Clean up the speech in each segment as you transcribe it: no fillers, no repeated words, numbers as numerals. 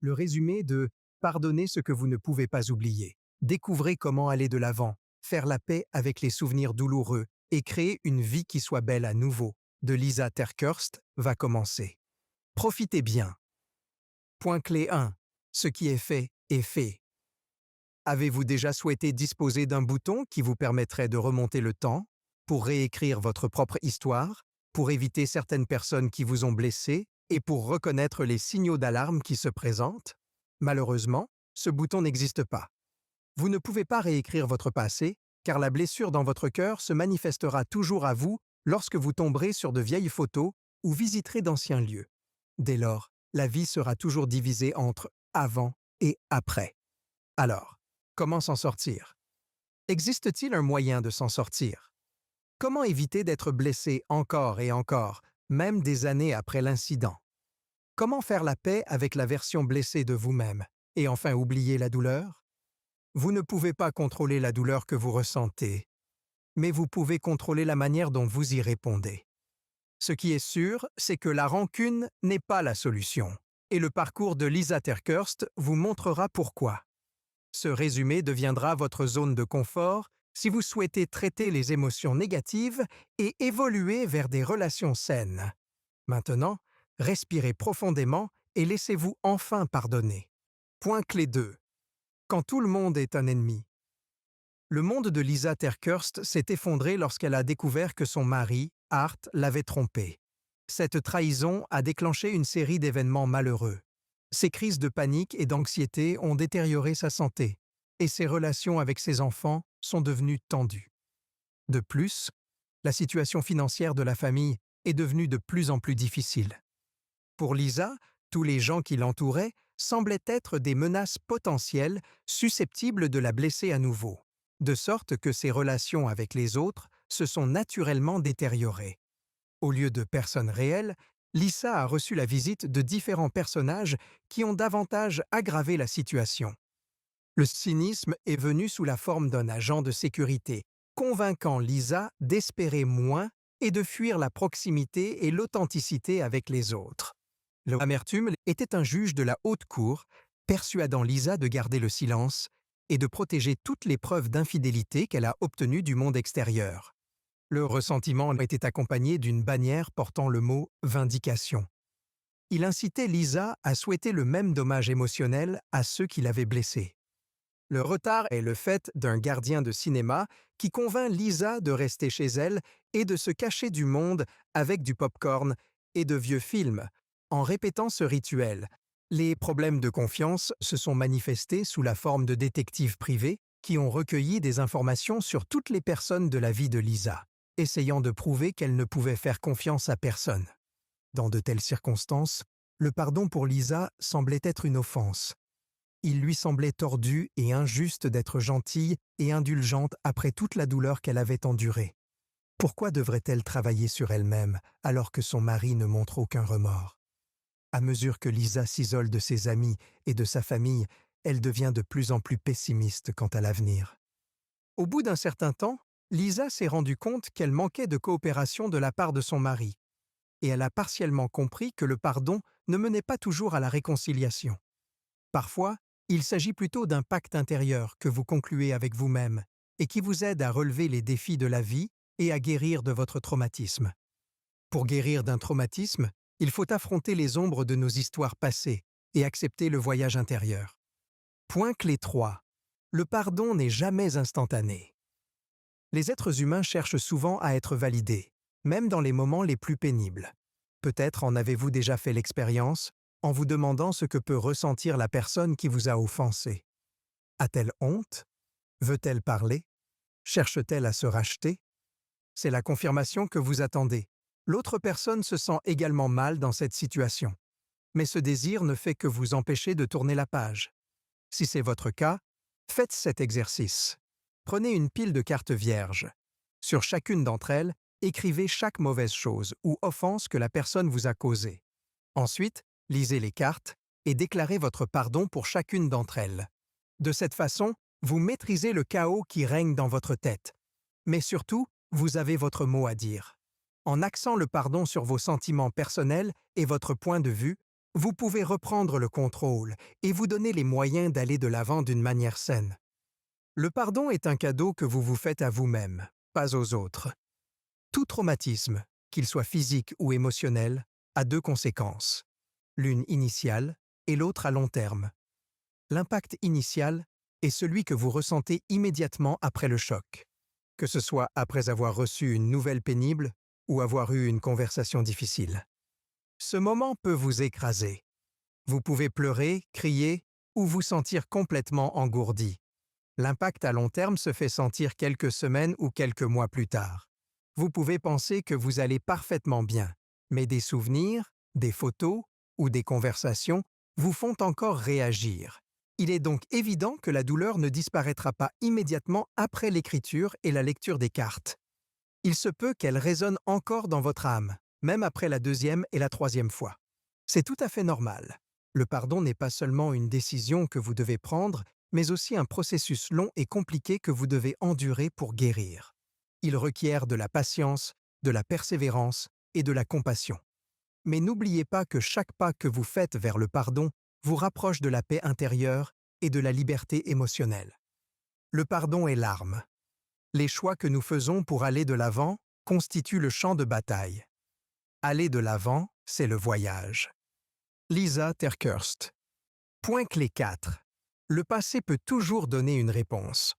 le résumé de Pardonnez ce que vous ne pouvez pas oublier. Découvrez comment aller de l'avant, faire la paix avec les souvenirs douloureux et créer une vie qui soit belle à nouveau, de Lisa TerKeurst, va commencer. Profitez bien. Point clé 1. Ce qui est fait est fait. Avez-vous déjà souhaité disposer d'un bouton qui vous permettrait de remonter le temps, pour réécrire votre propre histoire, pour éviter certaines personnes qui vous ont blessé et pour reconnaître les signaux d'alarme qui se présentent? Malheureusement, ce bouton n'existe pas. Vous ne pouvez pas réécrire votre passé, car la blessure dans votre cœur se manifestera toujours à vous lorsque vous tomberez sur de vieilles photos ou visiterez d'anciens lieux. Dès lors, la vie sera toujours divisée entre avant et après. Alors, comment s'en sortir? Existe-t-il un moyen de s'en sortir? Comment éviter d'être blessé encore et encore, même des années après l'incident? Comment faire la paix avec la version blessée de vous-même et enfin oublier la douleur? Vous ne pouvez pas contrôler la douleur que vous ressentez, mais vous pouvez contrôler la manière dont vous y répondez. Ce qui est sûr, c'est que la rancune n'est pas la solution, et le parcours de Lisa TerKeurst vous montrera pourquoi. Ce résumé deviendra votre zone de confort si vous souhaitez traiter les émotions négatives et évoluer vers des relations saines. Maintenant, respirez profondément et laissez-vous enfin pardonner. Point clé 2. Quand tout le monde est un ennemi. Le monde de Lisa TerKeurst s'est effondré lorsqu'elle a découvert que son mari, Art, l'avait trompée. Cette trahison a déclenché une série d'événements malheureux. Ses crises de panique et d'anxiété ont détérioré sa santé, et ses relations avec ses enfants sont devenues tendues. De plus, la situation financière de la famille est devenue de plus en plus difficile. Pour Lisa, tous les gens qui l'entouraient semblaient être des menaces potentielles susceptibles de la blesser à nouveau, de sorte que ses relations avec les autres se sont naturellement détériorées. Au lieu de personnes réelles, Lisa a reçu la visite de différents personnages qui ont davantage aggravé la situation. Le cynisme est venu sous la forme d'un agent de sécurité, convainquant Lisa d'espérer moins et de fuir la proximité et l'authenticité avec les autres. L'amertume était un juge de la haute cour, persuadant Lisa de garder le silence et de protéger toutes les preuves d'infidélité qu'elle a obtenues du monde extérieur. Le ressentiment était accompagné d'une bannière portant le mot « vindication ». Il incitait Lisa à souhaiter le même dommage émotionnel à ceux qui l'avaient blessée. Le retard est le fait d'un gardien de cinéma qui convainc Lisa de rester chez elle et de se cacher du monde avec du pop-corn et de vieux films. En répétant ce rituel, les problèmes de confiance se sont manifestés sous la forme de détectives privés qui ont recueilli des informations sur toutes les personnes de la vie de Lisa, essayant de prouver qu'elle ne pouvait faire confiance à personne. Dans de telles circonstances, le pardon pour Lisa semblait être une offense. Il lui semblait tordu et injuste d'être gentille et indulgente après toute la douleur qu'elle avait endurée. Pourquoi devrait-elle travailler sur elle-même alors que son mari ne montre aucun remords? À mesure que Lisa s'isole de ses amis et de sa famille, elle devient de plus en plus pessimiste quant à l'avenir. Au bout d'un certain temps, Lisa s'est rendue compte qu'elle manquait de coopération de la part de son mari, et elle a partiellement compris que le pardon ne menait pas toujours à la réconciliation. Parfois, il s'agit plutôt d'un pacte intérieur que vous concluez avec vous-même et qui vous aide à relever les défis de la vie et à guérir de votre traumatisme. Pour guérir d'un traumatisme, il faut affronter les ombres de nos histoires passées et accepter le voyage intérieur. Point clé 3. Le pardon n'est jamais instantané. Les êtres humains cherchent souvent à être validés, même dans les moments les plus pénibles. Peut-être en avez-vous déjà fait l'expérience en vous demandant ce que peut ressentir la personne qui vous a offensé. A-t-elle honte? Veut-elle parler? Cherche-t-elle à se racheter? C'est la confirmation que vous attendez. L'autre personne se sent également mal dans cette situation. Mais ce désir ne fait que vous empêcher de tourner la page. Si c'est votre cas, faites cet exercice. Prenez une pile de cartes vierges. Sur chacune d'entre elles, écrivez chaque mauvaise chose ou offense que la personne vous a causée. Ensuite, lisez les cartes et déclarez votre pardon pour chacune d'entre elles. De cette façon, vous maîtrisez le chaos qui règne dans votre tête. Mais surtout, vous avez votre mot à dire. En axant le pardon sur vos sentiments personnels et votre point de vue, Vous pouvez reprendre le contrôle et vous donner les moyens d'aller de l'avant d'une manière saine. Le pardon est un cadeau que vous vous faites à vous-même, pas aux autres. Tout traumatisme, qu'il soit physique ou émotionnel, a deux conséquences, l'une initiale et l'autre à long terme. L'impact initial est celui que vous ressentez immédiatement après le choc, que ce soit après avoir reçu une nouvelle pénible ou avoir eu une conversation difficile. Ce moment peut vous écraser. Vous pouvez pleurer, crier ou vous sentir complètement engourdi. L'impact à long terme se fait sentir quelques semaines ou quelques mois plus tard. Vous pouvez penser que vous allez parfaitement bien, mais des souvenirs, des photos ou des conversations vous font encore réagir. Il est donc évident que la douleur ne disparaîtra pas immédiatement après l'écriture et la lecture des cartes. Il se peut qu'elle résonne encore dans votre âme, même après la deuxième et la troisième fois. C'est tout à fait normal. Le pardon n'est pas seulement une décision que vous devez prendre, mais aussi un processus long et compliqué que vous devez endurer pour guérir. Il requiert de la patience, de la persévérance et de la compassion. Mais n'oubliez pas que chaque pas que vous faites vers le pardon vous rapproche de la paix intérieure et de la liberté émotionnelle. Le pardon est l'arme. Les choix que nous faisons pour aller de l'avant constituent le champ de bataille. Aller de l'avant, c'est le voyage. Lisa TerKeurst. Point clé 4. Le passé peut toujours donner une réponse.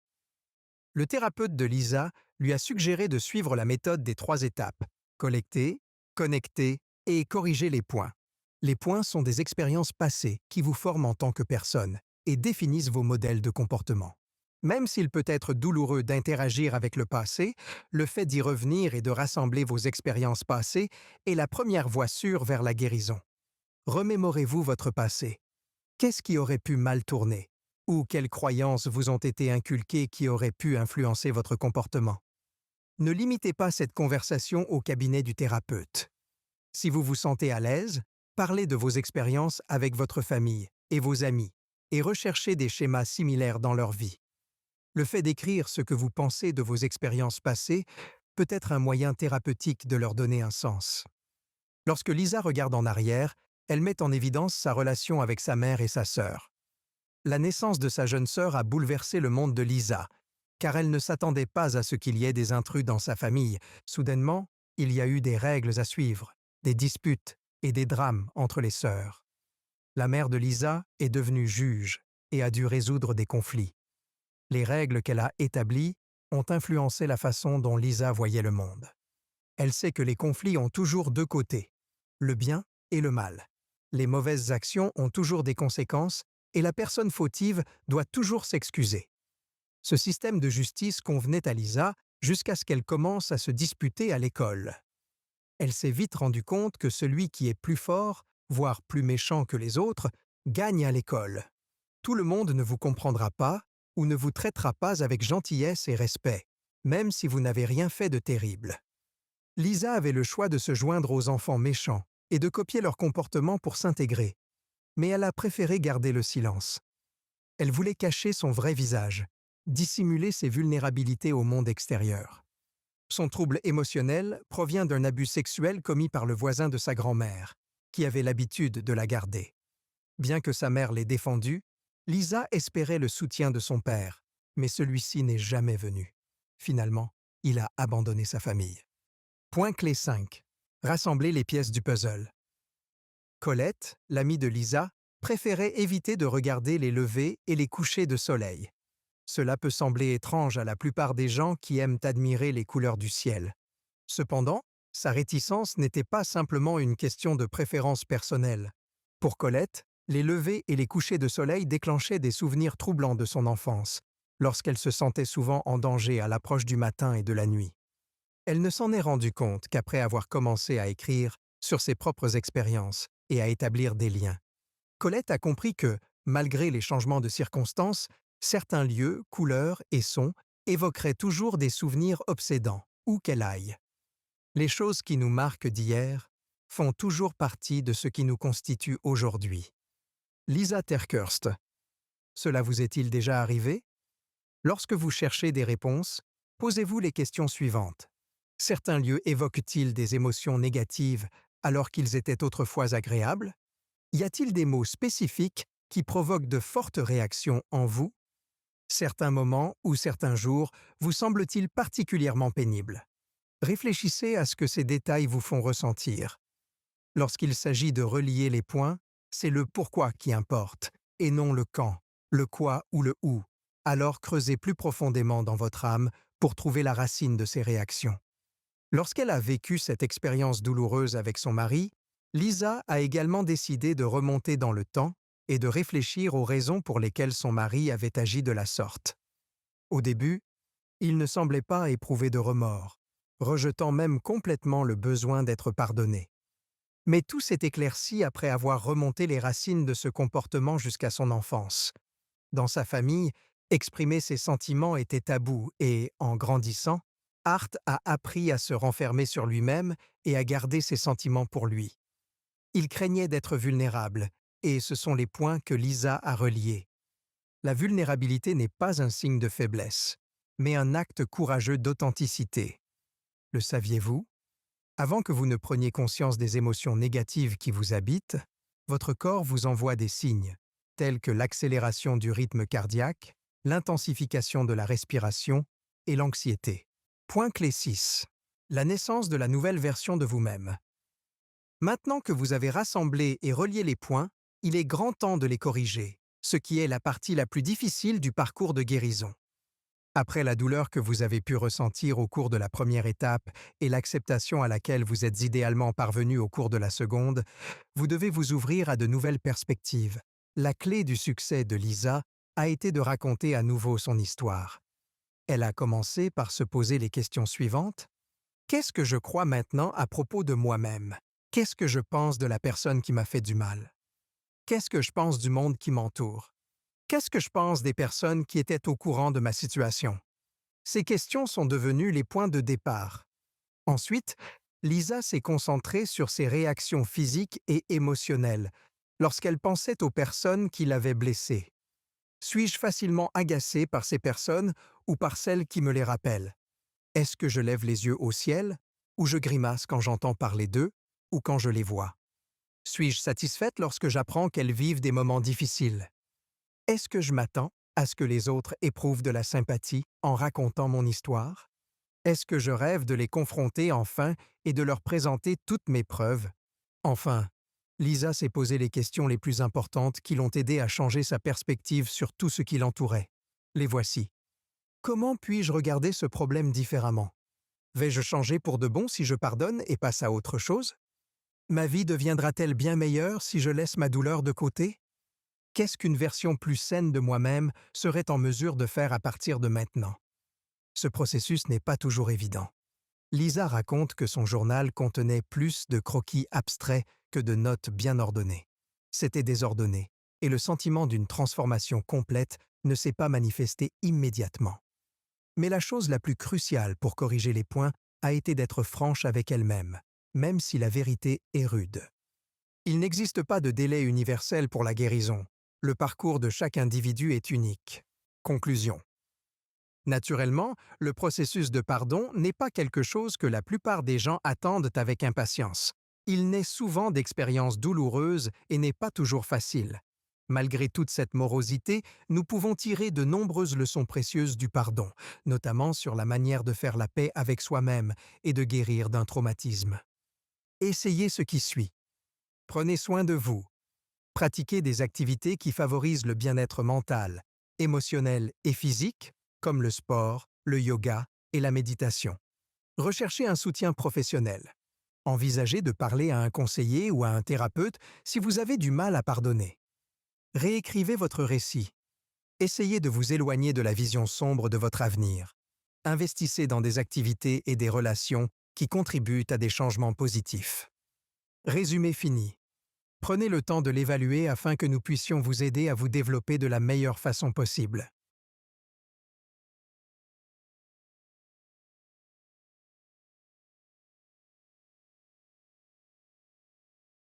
Le thérapeute de Lisa lui a suggéré de suivre la méthode des 3 étapes: collecter, connecter et corriger les points. Les points sont des expériences passées qui vous forment en tant que personne et définissent vos modèles de comportement. Même s'il peut être douloureux d'interagir avec le passé, le fait d'y revenir et de rassembler vos expériences passées est la première voie sûre vers la guérison. Remémorez-vous votre passé. Qu'est-ce qui aurait pu mal tourner? Ou quelles croyances vous ont été inculquées qui auraient pu influencer votre comportement? Ne limitez pas cette conversation au cabinet du thérapeute. Si vous vous sentez à l'aise, parlez de vos expériences avec votre famille et vos amis et recherchez des schémas similaires dans leur vie. Le fait d'écrire ce que vous pensez de vos expériences passées peut être un moyen thérapeutique de leur donner un sens. Lorsque Lisa regarde en arrière, elle met en évidence sa relation avec sa mère et sa sœur. La naissance de sa jeune sœur a bouleversé le monde de Lisa, car elle ne s'attendait pas à ce qu'il y ait des intrus dans sa famille. Soudainement, il y a eu des règles à suivre, des disputes et des drames entre les sœurs. La mère de Lisa est devenue juge et a dû résoudre des conflits. Les règles qu'elle a établies ont influencé la façon dont Lisa voyait le monde. Elle sait que les conflits ont toujours deux côtés, le bien et le mal. Les mauvaises actions ont toujours des conséquences et la personne fautive doit toujours s'excuser. Ce système de justice convenait à Lisa jusqu'à ce qu'elle commence à se disputer à l'école. Elle s'est vite rendue compte que celui qui est plus fort, voire plus méchant que les autres, gagne à l'école. Tout le monde ne vous comprendra pas ou ne vous traitera pas avec gentillesse et respect, même si vous n'avez rien fait de terrible. Lisa avait le choix de se joindre aux enfants méchants et de copier leur comportement pour s'intégrer, mais elle a préféré garder le silence. Elle voulait cacher son vrai visage, dissimuler ses vulnérabilités au monde extérieur. Son trouble émotionnel provient d'un abus sexuel commis par le voisin de sa grand-mère, qui avait l'habitude de la garder. Bien que sa mère l'ait défendue, Lisa espérait le soutien de son père, mais celui-ci n'est jamais venu. Finalement, il a abandonné sa famille. Point clé 5. Rassembler les pièces du puzzle. Colette, l'amie de Lisa, préférait éviter de regarder les levers et les couchers de soleil. Cela peut sembler étrange à la plupart des gens qui aiment admirer les couleurs du ciel. Cependant, sa réticence n'était pas simplement une question de préférence personnelle. Pour Colette, les levers et les couchers de soleil déclenchaient des souvenirs troublants de son enfance, lorsqu'elle se sentait souvent en danger à l'approche du matin et de la nuit. Elle ne s'en est rendue compte qu'après avoir commencé à écrire sur ses propres expériences et à établir des liens. Colette a compris que, malgré les changements de circonstances, certains lieux, couleurs et sons évoqueraient toujours des souvenirs obsédants, où qu'elle aille. Les choses qui nous marquent d'hier font toujours partie de ce qui nous constitue aujourd'hui. Lisa TerKeurst. Cela vous est-il déjà arrivé? Lorsque vous cherchez des réponses, posez-vous les questions suivantes. Certains lieux évoquent-ils des émotions négatives alors qu'ils étaient autrefois agréables? Y a-t-il des mots spécifiques qui provoquent de fortes réactions en vous? Certains moments ou certains jours vous semblent-ils particulièrement pénibles? Réfléchissez à ce que ces détails vous font ressentir. Lorsqu'il s'agit de relier les points, c'est le pourquoi qui importe, et non le quand, le quoi ou le où. Alors creusez plus profondément dans votre âme pour trouver la racine de ces réactions. Lorsqu'elle a vécu cette expérience douloureuse avec son mari, Lisa a également décidé de remonter dans le temps et de réfléchir aux raisons pour lesquelles son mari avait agi de la sorte. Au début, il ne semblait pas éprouver de remords, rejetant même complètement le besoin d'être pardonné. Mais tout s'est éclairci après avoir remonté les racines de ce comportement jusqu'à son enfance. Dans sa famille, exprimer ses sentiments était tabou et, en grandissant, Art a appris à se renfermer sur lui-même et à garder ses sentiments pour lui. Il craignait d'être vulnérable, et ce sont les points que Lisa a reliés. La vulnérabilité n'est pas un signe de faiblesse, mais un acte courageux d'authenticité. Le saviez-vous? Avant que vous ne preniez conscience des émotions négatives qui vous habitent, votre corps vous envoie des signes, tels que l'accélération du rythme cardiaque, l'intensification de la respiration et l'anxiété. Point clé 6. La naissance de la nouvelle version de vous-même. Maintenant que vous avez rassemblé et relié les points, il est grand temps de les corriger, ce qui est la partie la plus difficile du parcours de guérison. Après la douleur que vous avez pu ressentir au cours de la première étape et l'acceptation à laquelle vous êtes idéalement parvenu au cours de la seconde, vous devez vous ouvrir à de nouvelles perspectives. La clé du succès de Lisa a été de raconter à nouveau son histoire. Elle a commencé par se poser les questions suivantes. Qu'est-ce que je crois maintenant à propos de moi-même? Qu'est-ce que je pense de la personne qui m'a fait du mal? Qu'est-ce que je pense du monde qui m'entoure? Qu'est-ce que je pense des personnes qui étaient au courant de ma situation? Ces questions sont devenues les points de départ. Ensuite, Lisa s'est concentrée sur ses réactions physiques et émotionnelles lorsqu'elle pensait aux personnes qui l'avaient blessée. Suis-je facilement agacée par ces personnes ou par celles qui me les rappellent? Est-ce que je lève les yeux au ciel ou je grimace quand j'entends parler d'eux ou quand je les vois? Suis-je satisfaite lorsque j'apprends qu'elles vivent des moments difficiles? Est-ce que je m'attends à ce que les autres éprouvent de la sympathie en racontant mon histoire? Est-ce que je rêve de les confronter enfin et de leur présenter toutes mes preuves? Enfin, Lisa s'est posé les questions les plus importantes qui l'ont aidé à changer sa perspective sur tout ce qui l'entourait. Les voici. Comment puis-je regarder ce problème différemment? Vais-je changer pour de bon si je pardonne et passe à autre chose? Ma vie deviendra-t-elle bien meilleure si je laisse ma douleur de côté? Qu'est-ce qu'une version plus saine de moi-même serait en mesure de faire à partir de maintenant? Ce processus n'est pas toujours évident. Lisa raconte que son journal contenait plus de croquis abstraits que de notes bien ordonnées. C'était désordonné, et le sentiment d'une transformation complète ne s'est pas manifesté immédiatement. Mais la chose la plus cruciale pour corriger les points a été d'être franche avec elle-même, même si la vérité est rude. Il n'existe pas de délai universel pour la guérison. Le parcours de chaque individu est unique. Conclusion. Naturellement, le processus de pardon n'est pas quelque chose que la plupart des gens attendent avec impatience. Il naît souvent d'expériences douloureuses et n'est pas toujours facile. Malgré toute cette morosité, nous pouvons tirer de nombreuses leçons précieuses du pardon, notamment sur la manière de faire la paix avec soi-même et de guérir d'un traumatisme. Essayez ce qui suit. Prenez soin de vous. Pratiquez des activités qui favorisent le bien-être mental, émotionnel et physique, comme le sport, le yoga et la méditation. Recherchez un soutien professionnel. Envisagez de parler à un conseiller ou à un thérapeute si vous avez du mal à pardonner. Réécrivez votre récit. Essayez de vous éloigner de la vision sombre de votre avenir. Investissez dans des activités et des relations qui contribuent à des changements positifs. Résumé fini. Prenez le temps de l'évaluer afin que nous puissions vous aider à vous développer de la meilleure façon possible.